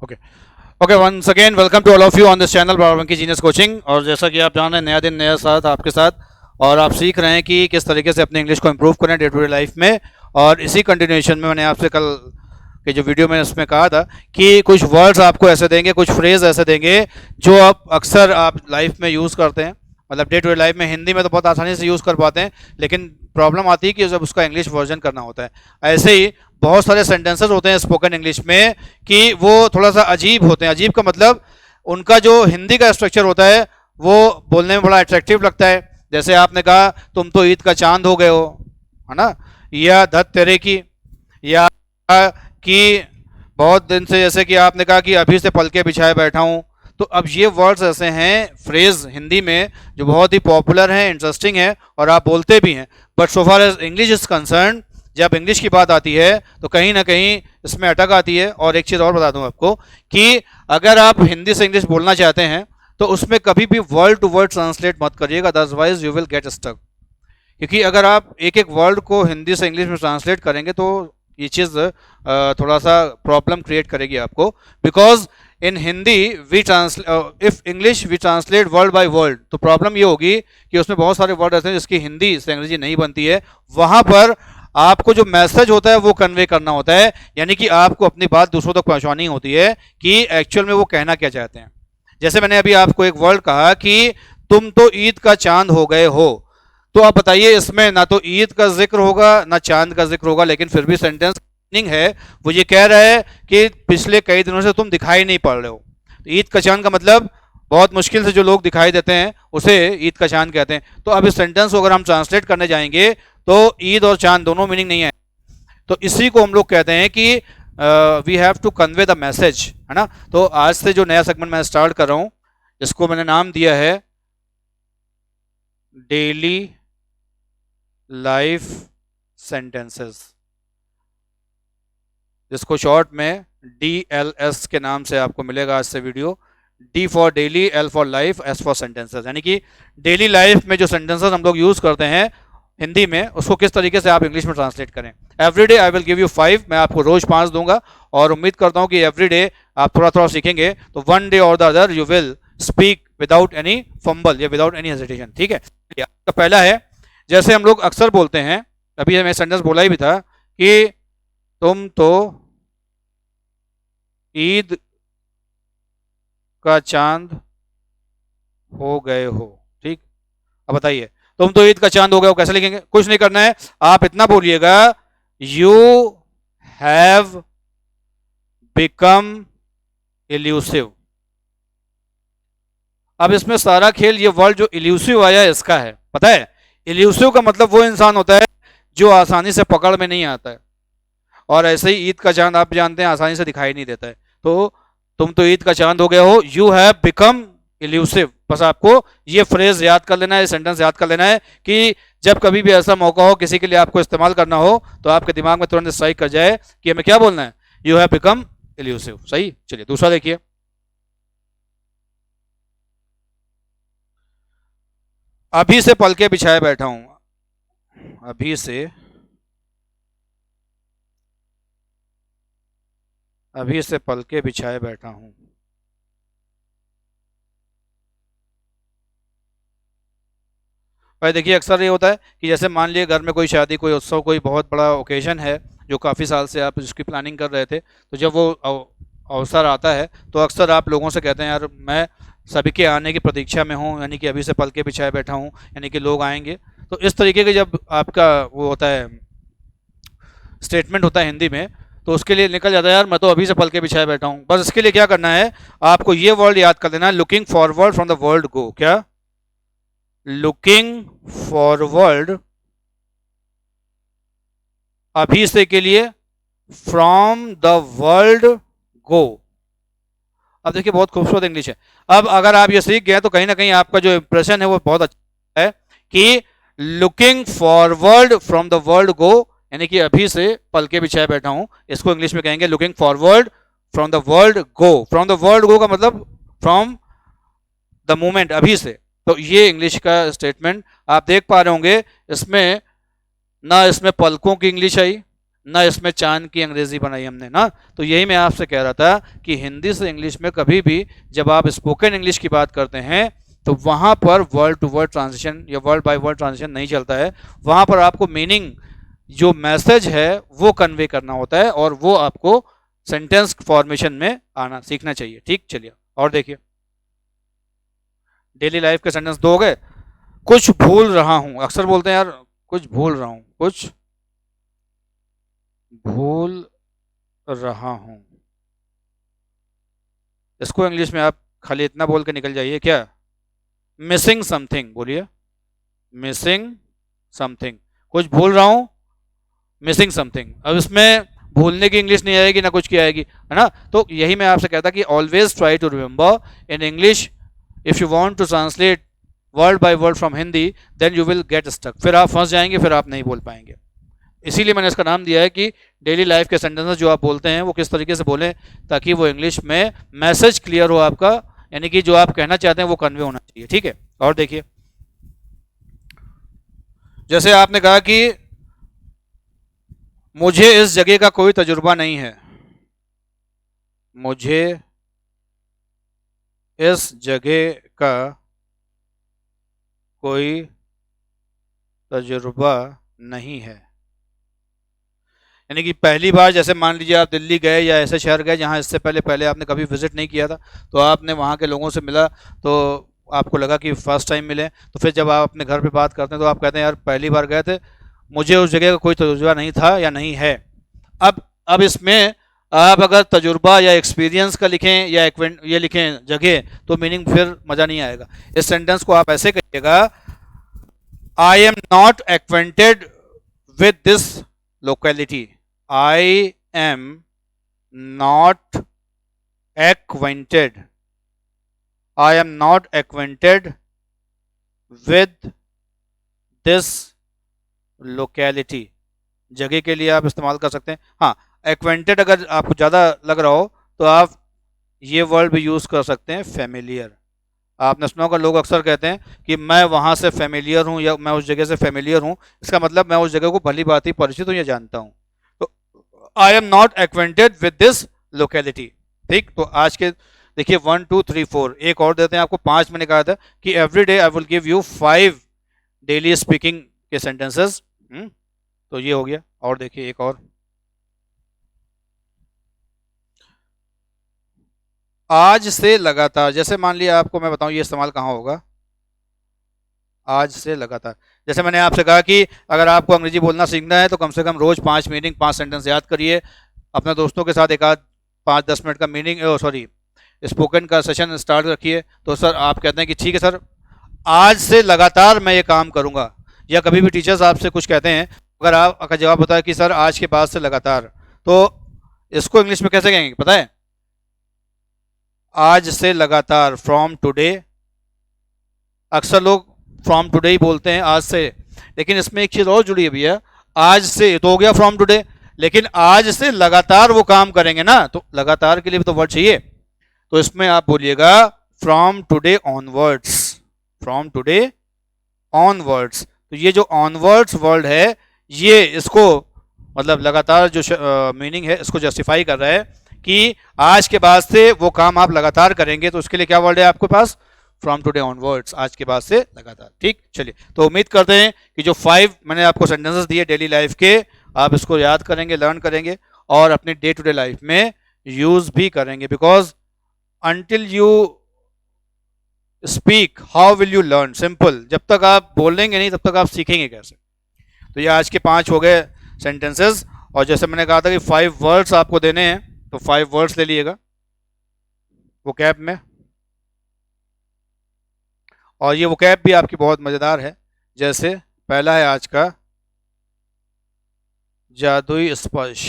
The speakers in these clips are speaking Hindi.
Okay okay once again welcome to all of you on this channel Barabanki genius coaching. और जैसा कि आप जान रहे हैं, नया दिन नया साथ आपके साथ, और आप सीख रहे हैं कि किस तरीके से अपने इंग्लिश को इम्प्रूव करें डे टू डे लाइफ में। और इसी कंटिन्यूएशन में मैंने आपसे कल के जो वीडियो में इसमें कहा था कि कुछ वर्ड्स आपको ऐसे देंगे, कुछ फ्रेज ऐसे देंगे जो आप अक्सर आप लाइफ में यूज़ करते हैं, मतलब डे टू डे लाइफ में। हिंदी में तो बहुत आसानी से यूज़ कर पाते हैं, लेकिन प्रॉब्लम आती है कि जब उसका इंग्लिश वर्जन करना होता है। ऐसे ही बहुत सारे सेंटेंसेस होते हैं स्पोकन इंग्लिश में कि वो थोड़ा सा अजीब होते हैं। अजीब का मतलब उनका जो हिंदी का स्ट्रक्चर होता है वो बोलने में बड़ा अट्रैक्टिव लगता है। जैसे आपने कहा तुम तो ईद का चांद हो गए हो, है ना, या धत तेरे की, या कि बहुत दिन से, जैसे कि आपने कहा कि अभी से पलके बिछाए बैठा हूं। तो अब ये वर्ड्स ऐसे हैं फ्रेज हिंदी में जो बहुत ही पॉपुलर हैं, इंटरेस्टिंग है और आप बोलते भी हैं। But so far as English is concerned, जब इंग्लिश की बात आती है तो कहीं ना कहीं इसमें अटक आती है। और एक चीज़ और बता दूं आपको कि अगर आप हिंदी से इंग्लिश बोलना चाहते हैं तो उसमें कभी भी वर्ड टू वर्ड ट्रांसलेट मत करिएगा, otherwise you will get stuck. क्योंकि अगर आप एक एक वर्ड को हिंदी से इंग्लिश में ट्रांसलेट करेंगे तो ये चीज़ थोड़ा सा प्रॉब्लम क्रिएट करेगी आपको। Because in Hindi we if English we translate word by word, तो प्रॉब्लम ये होगी कि उसमें बहुत सारे वर्ड ऐसे हैं जिसकी हिंदी से अंग्रेजी नहीं बनती है। वहां पर आपको जो मैसेज होता है वो कन्वे करना होता है, यानी कि आपको अपनी बात दूसरों तक पहुंचानी होती है कि एक्चुअल में वो कहना क्या चाहते हैं। जैसे मैंने अभी आपको एक वर्ड कहा कि तुम तो ईद का चांद हो गए हो, तो आप बताइए इसमें ना तो ईद का जिक्र होगा ना चांद का जिक्र होगा, लेकिन फिर भी सेंटेंस मीनिंग है वो ये कह रहा है कि पिछले कई दिनों से तुम दिखाई नहीं पड़ रहे हो। तो ईद का चांद का मतलब बहुत मुश्किल से जो लोग दिखाई देते हैं उसे ईद का चांद कहते हैं। तो अब इस सेंटेंस को अगर हम ट्रांसलेट करने जाएंगे तो ईद और चांद दोनों मीनिंग नहीं है। तो इसी को हम लोग कहते हैं कि we have to convey the message, है ना। तो आज से जो नया सेगमेंट मैं स्टार्ट कर रहा हूं, इसको मैंने नाम दिया है डेली लाइफ सेंटेंसेस, जिसको शॉर्ट में DLS के नाम से आपको मिलेगा आज से video. D for daily, L for life, S for sentences, यानी कि डेली लाइफ में जो सेंटेंसेस हम लोग यूज करते हैं हिंदी में उसको किस तरीके से आप इंग्लिश में ट्रांसलेट करें। Everyday I will give you 5, मैं आपको रोज 5 दूंगा और उम्मीद करता हूं कि एवरीडे आप थोड़ा थोड़ा सीखेंगे तो वन डे और the other you will speak without any fumble या विदाउट एनी हेजिटेशन। ठीक है, आपका पहला है, जैसे हम लोग अक्सर बोलते हैं, अभी मैं सेंटेंस बोला ही भी था कि तुम तो ईद का चांद हो गए हो। ठीक, अब बताइए तुम तो ईद का चांद हो गए हो कैसे लिखेंगे? कुछ नहीं करना है, आप इतना बोलिएगा यू हैव बिकम इल्यूसिव। अब इसमें सारा खेल, ये वर्ड जो इल्यूसिव आया इसका है, पता है? इल्यूसिव का मतलब वो इंसान होता है जो आसानी से पकड़ में नहीं आता है, और ऐसे ही ईद का चांद आप जानते हैं आसानी से दिखाई नहीं देता है। तो तुम तो ईद का चांद हो गए हो, यू हैव बिकम इल्यूसिव। बस आपको ये फ्रेज याद कर लेना है, सेंटेंस याद कर लेना है कि जब कभी भी ऐसा मौका हो किसी के लिए आपको इस्तेमाल करना हो तो आपके दिमाग में तुरंत स्ट्राइक कर जाए कि हमें क्या बोलना है, यू हैव बिकम इल्यूसिव। सही, चलिए दूसरा देखिए। अभी से पलके बिछाए बैठा हूं, अभी से पलके बिछाए बैठा हूं। भाई देखिए, अक्सर ये होता है कि जैसे मान लिया घर में कोई शादी, कोई उत्सव, कोई बहुत बड़ा ओकेजन है जो काफ़ी साल से आप इसकी प्लानिंग कर रहे थे, तो जब वो अवसर आता है तो अक्सर आप लोगों से कहते हैं यार मैं सभी के आने की प्रतीक्षा में हूँ, यानी कि अभी से पलके बिछाए बैठा हूँ, यानी कि लोग आएंगे। तो इस तरीके के जब आपका वो होता है, स्टेटमेंट होता है हिंदी में, तो उसके लिए निकल जाता है यार मैं तो अभी से पलके बिछाए बैठा हूँ। बस इसके लिए क्या करना है, आपको ये वर्ड याद कर लेना है, looking forward from the world go. क्या? लुकिंग फॉरवर्ड, अभी से के लिए फ्रॉम द वर्ल्ड गो। अब देखिए बहुत खूबसूरत इंग्लिश है। अब अगर आप ये सीख गए तो कहीं ना कहीं आपका जो इंप्रेशन है वो बहुत अच्छा है कि looking forward from the world गो, यानी कि अभी से पलके बिछाए बैठा हूं, इसको इंग्लिश में कहेंगे looking forward from the world go. From the world गो का मतलब फ्रॉम द मोमेंट, अभी से। तो ये इंग्लिश का स्टेटमेंट आप देख पा रहे होंगे, इसमें ना इसमें पलकों की इंग्लिश आई, ना इसमें चांद की अंग्रेजी बनाई हमने ना। तो यही मैं आपसे कह रहा था कि हिंदी से इंग्लिश में कभी भी जब आप स्पोकन इंग्लिश की बात करते हैं तो वहाँ पर वर्ड टू वर्ड ट्रांजिशन या वर्ड बाय वर्ड ट्रांजिशन नहीं चलता है। वहाँ पर आपको मीनिंग जो मैसेज है वो कन्वे करना होता है और वो आपको सेंटेंस फॉर्मेशन में आना सीखना चाहिए। ठीक, चलिए और देखिए डेली लाइफ के सेंटेंस दो हो गए। कुछ भूल रहा हूं, अक्सर बोलते हैं यार कुछ भूल रहा हूं, कुछ भूल रहा हूं। इसको इंग्लिश में आप खाली इतना बोल के निकल जाइए क्या, मिसिंग समथिंग बोलिए, मिसिंग समथिंग। कुछ भूल रहा हूं, मिसिंग समथिंग। अब इसमें भूलने की इंग्लिश नहीं आएगी ना कुछ की आएगी, है ना। तो यही मैं आपसे कहता कि always try to remember in English if you want to translate word by word from Hindi then you will get stuck, फिर आप फंस जाएंगे, फिर आप नहीं बोल पाएंगे। इसीलिए मैंने इसका नाम दिया है कि डेली लाइफ के सेंटेंसेस जो आप बोलते हैं वो किस तरीके से बोलें ताकि वो इंग्लिश में मैसेज क्लियर हो आपका, यानी कि जो आप कहना चाहते हैं वो कन्वे होना चाहिए। ठीक है, और देखिए जैसे आपने कहा कि मुझे इस जगह का कोई तजुर्बा नहीं है, मुझे इस जगह का कोई तजुर्बा नहीं है, यानी कि पहली बार जैसे मान लीजिए आप दिल्ली गए या ऐसे शहर गए जहाँ इससे पहले आपने कभी विजिट नहीं किया था, तो आपने वहाँ के लोगों से मिला तो आपको लगा कि फर्स्ट टाइम मिले, तो फिर जब आप अपने घर पे बात करते हैं तो आप कहते हैं यार पहली बार गए थे, मुझे उस जगह का कोई तजुर्बा नहीं था या नहीं है। अब इसमें आप अगर तजुर्बा या एक्सपीरियंस का लिखें या ये लिखें जगह, तो मीनिंग फिर मज़ा नहीं आएगा। इस सेंटेंस को आप ऐसे कहिएगा, I am not acquainted with this locality, I am not acquainted, I am not acquainted with this locality। जगह के लिए आप इस्तेमाल कर सकते हैं। हाँ, acquainted अगर आपको ज़्यादा लग रहा हो तो आप ये वर्ड भी यूज़ कर सकते हैं, familiar। आपने सुना होगा लोग अक्सर कहते हैं कि मैं वहाँ से फेमिलियर हूँ या मैं उस जगह से फेमिलियर हूँ, इसका मतलब मैं उस जगह को भली भांति परिचित हूँ या जानता हूँ। तो I am not acquainted with this locality. ठीक, तो आज के देखिए 1 2 3 4 एक और देते हैं आपको 5। मैंने कहा था कि every day I will give you 5 daily speaking के सेंटेंसेस। तो ये हो गया, और देखिए एक और, आज से लगातार। जैसे मान लिया आपको मैं बताऊं ये इस्तेमाल कहाँ होगा, आज से लगातार। जैसे मैंने आपसे कहा कि अगर आपको अंग्रेजी बोलना सीखना है तो कम से कम रोज 5 मीनिंग 5 सेंटेंस याद करिए, अपने दोस्तों के साथ एक आध 5-10 मिनट का मीनिंग स्पोकन का सेशन स्टार्ट रखिए। तो सर आप कहते हैं कि ठीक है सर आज से लगातार मैं ये काम करूँगा, या कभी भी टीचर्स आपसे कुछ कहते हैं, अगर आपका जवाब होता है कि सर आज के बाद से लगातार, तो इसको इंग्लिश में कैसे कहेंगे पता है, आज से लगातार, फ्रॉम टुडे। अक्सर लोग फ्रॉम टुडे ही बोलते हैं, आज से, लेकिन इसमें एक चीज और जुड़ी हुई है। आज से तो हो गया फ्रॉम टुडे, लेकिन आज से लगातार वो काम करेंगे ना, तो लगातार के लिए भी तो वर्ड चाहिए। तो इसमें आप बोलिएगा from today onwards, from today onwards. तो ये जो ऑनवर्ड्स वर्ड है ये इसको मतलब लगातार जो मीनिंग है इसको जस्टिफाई कर रहा है कि आज के बाद से वो काम आप लगातार करेंगे। तो उसके लिए क्या वर्ड है आपके पास, फ्रॉम टुडे ऑनवर्ड्स, आज के बाद से लगातार। ठीक, चलिए तो उम्मीद करते हैं कि जो 5 मैंने आपको सेंटेंसेस दिए डेली लाइफ के, आप इसको याद करेंगे, लर्न करेंगे और अपने डे टू डे लाइफ में यूज भी करेंगे। Because until you speak how will you learn, simple. जब तक आप बोलेंगे नहीं तब तक आप सीखेंगे कैसे। तो ये आज के 5 हो गए सेंटेंसेस, और जैसे मैंने कहा था कि 5 वर्ड्स आपको देने हैं, तो 5 वर्ड्स ले लिएगा वोकैब में। और ये वोकैब भी आपकी बहुत मज़ेदार है। जैसे पहला है आज का जादुई स्पर्श,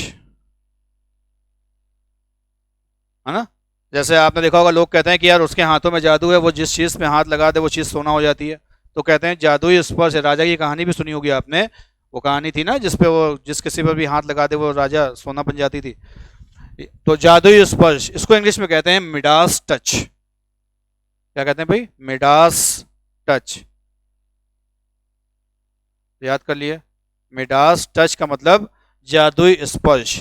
है ना। जैसे आपने देखा होगा लोग कहते हैं कि यार उसके हाथों में जादू है, वो जिस चीज़ में हाथ लगा दे वो चीज़ सोना हो जाती है। तो कहते हैं जादुई स्पर्श है। राजा की कहानी भी सुनी होगी आपने, वो कहानी थी ना जिसपे वो जिस किसी पर भी हाथ लगा दे वो राजा सोना बन जाती थी। तो जादुई स्पर्श, इसको इंग्लिश में कहते हैं मिडास टच। क्या कहते हैं भाई, मिडास टच। याद कर लिए, मिडास टच का मतलब जादुई स्पर्श।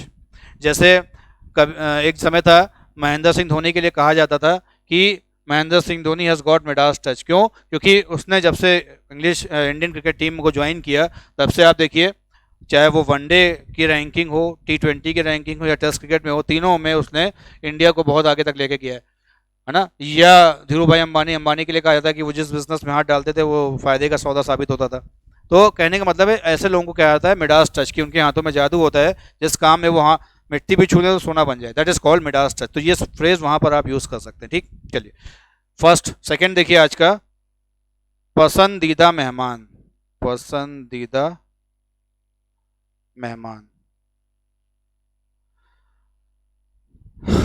जैसे एक समय था महेंद्र सिंह धोनी के लिए कहा जाता था कि Mahendra Singh Dhoni has got Midas touch. क्यों? क्योंकि उसने जब से इंडियन क्रिकेट टीम को ज्वाइन किया तब से आप देखिए, चाहे वो वनडे की रैंकिंग हो, T20 की रैंकिंग हो या टेस्ट क्रिकेट में हो, तीनों में उसने इंडिया को बहुत आगे तक लेके गया है ना। या धीरू भाई अंबानी के लिए कहा जाता है कि वो जिस बिजनेस में हाथ डालते थे वो फायदे का सौदा साबित होता था। तो कहने का मतलब है ऐसे लोगों को क्या आता है मिडास टच, कि उनके हाथों में जादू होता है, जिस काम में वो हाँ मिट्टी भी छू ले तो सोना बन जाए, that is called Midas touch. तो ये फ्रेज वहां पर आप यूज कर सकते हैं। ठीक, चलिए फर्स्ट सेकंड देखिए आज का, पसंदीदा मेहमान। पसंदीदा मेहमान।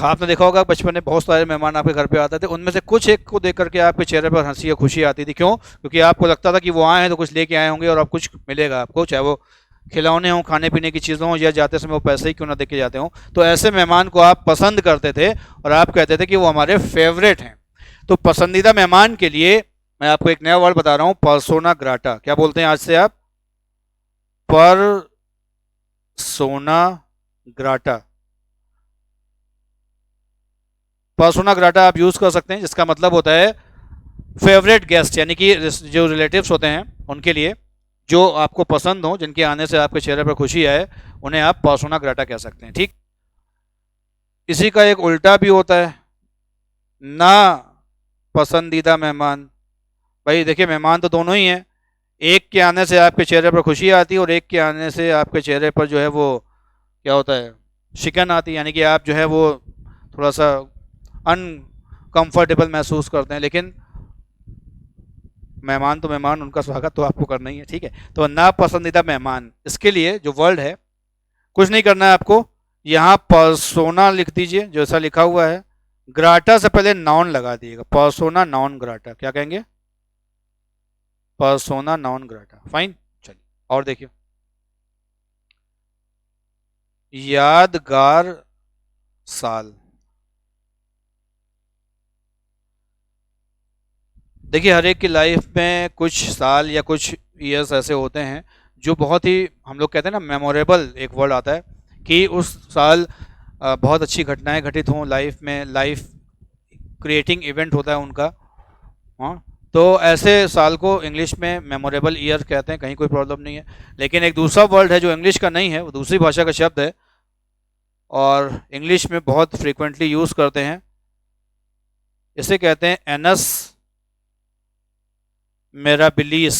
आपने देखा होगा बचपन में बहुत सारे मेहमान आपके घर पे आते थे, उनमें से कुछ एक को देख करके आपके चेहरे पर हंसी या खुशी आती थी। क्यों? क्योंकि आपको लगता था कि वो आए हैं तो कुछ लेके आए होंगे और अब कुछ मिलेगा आपको, चाहे वो खिलौने हों, खाने पीने की चीज़ों, या जाते समय वो पैसे ही क्यों ना देके जाते हों। तो ऐसे मेहमान को आप पसंद करते थे और आप कहते थे कि वो हमारे फेवरेट हैं। तो पसंदीदा मेहमान के लिए मैं आपको एक नया वर्ड बता रहा हूँ, पर्सोना ग्राटा। क्या बोलते हैं आज से आप? Persona grata. पर्सोना ग्राटा आप यूज कर सकते हैं, जिसका मतलब होता है फेवरेट गेस्ट, यानी कि जो रिलेटिव्स होते हैं उनके लिए, जो आपको पसंद हो, जिनके आने से आपके चेहरे पर खुशी आए, उन्हें आप पर्सोना ग्राटा कह सकते हैं। ठीक, इसी का एक उल्टा भी होता है, ना पसंदीदा मेहमान। भाई देखिए, मेहमान तो दोनों ही हैं, एक के आने से आपके चेहरे पर खुशी आती है और एक के आने से आपके चेहरे पर जो है वो क्या होता है, शिकन आती है, यानी कि आप जो है वो थोड़ा सा अनकंफर्टेबल महसूस करते हैं। लेकिन मेहमान तो मेहमान, उनका स्वागत तो आपको करना ही है। ठीक है, तो नापसंदीदा मेहमान, इसके लिए जो वर्ड है, कुछ नहीं करना है आपको, यहाँ पर्सोना लिख दीजिए जैसा लिखा हुआ है, ग्राटा से पहले नाउन लगा दिएगा, पर्सोना नाउन ग्राटा। क्या कहेंगे? Persona noun grata. फाइन, चलिए और देखिए, यादगार साल। देखिए, हर एक की लाइफ में कुछ साल या कुछ ईयर्स ऐसे होते हैं जो बहुत ही, हम लोग कहते हैं ना, मेमोरेबल एक वर्ड आता है, कि उस साल बहुत अच्छी घटनाएं घटित हों लाइफ में, लाइफ क्रिएटिंग इवेंट होता है उनका। हाँ, तो ऐसे साल को इंग्लिश में मेमोरेबल ईयर कहते हैं, कहीं कोई प्रॉब्लम नहीं है। लेकिन एक दूसरा वर्ड है जो इंग्लिश का नहीं है, वो दूसरी भाषा का शब्द है और इंग्लिश में बहुत फ्रीक्वेंटली यूज़ करते हैं, इसे कहते हैं एनस मेराबिलिस।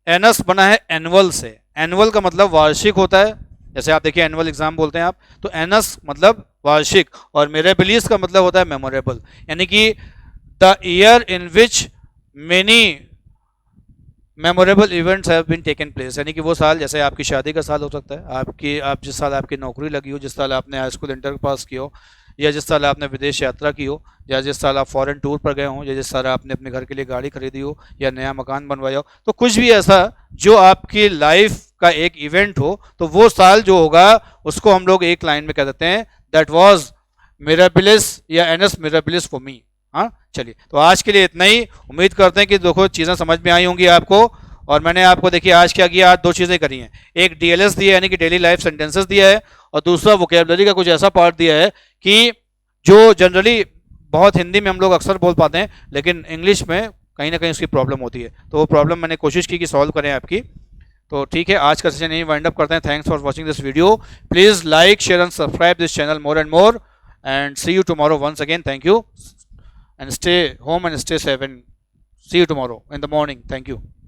एनस बना है एनुअल से, एनुअल का मतलब वार्षिक होता है, जैसे आप देखिए एनुअल एग्जाम बोलते हैं आप, तो एनस मतलब वार्षिक, और मेरेबिलिस का मतलब होता है मेमोरेबल, यानी कि the year in which many memorable events have been taken place, यानी कि वो साल, जैसे आपकी शादी का साल हो सकता है, आप जिस साल आपकी नौकरी लगी हो, जिस साल आपने हाई स्कूल इंटर पास किया हो, या जिस साल आपने विदेश यात्रा की हो, या जिस साल आप फॉरेन टूर पर गए हों, या जिस साल आपने अपने घर के लिए गाड़ी खरीदी हो या नया मकान बनवाया हो, तो कुछ भी ऐसा जो आपकी लाइफ का एक इवेंट हो, तो वो साल जो होगा उसको हम लोग एक लाइन में कह देते हैं, दैट वॉज मिरेबिलिस या एनस मिरेबिलिस फॉर मी। हाँ, चलिए, तो आज के लिए इतना ही। उम्मीद करते हैं कि देखो चीज़ें समझ में आई होंगी आपको। और मैंने आपको देखिए आज क्या किया, आज दो चीज़ें करी हैं, एक डीएलएस दिया है, यानी कि डेली लाइफ सेंटेंसेस दिया है, और दूसरा वोकेबलरी का कुछ ऐसा पार्ट दिया है कि जो जनरली बहुत हिंदी में हम लोग अक्सर बोल पाते हैं, लेकिन इंग्लिश में कहीं ना कहीं उसकी प्रॉब्लम होती है, तो वो प्रॉब्लम मैंने कोशिश की कि सॉल्व करें आपकी। तो ठीक है, आज का सेशन यही वाइंड अप करते हैं। Thanks for watching this video. Please like, share and subscribe this channel more and more, and see you tomorrow once again. Thank you, and stay home and stay safe, and see you tomorrow in the morning. Thank you.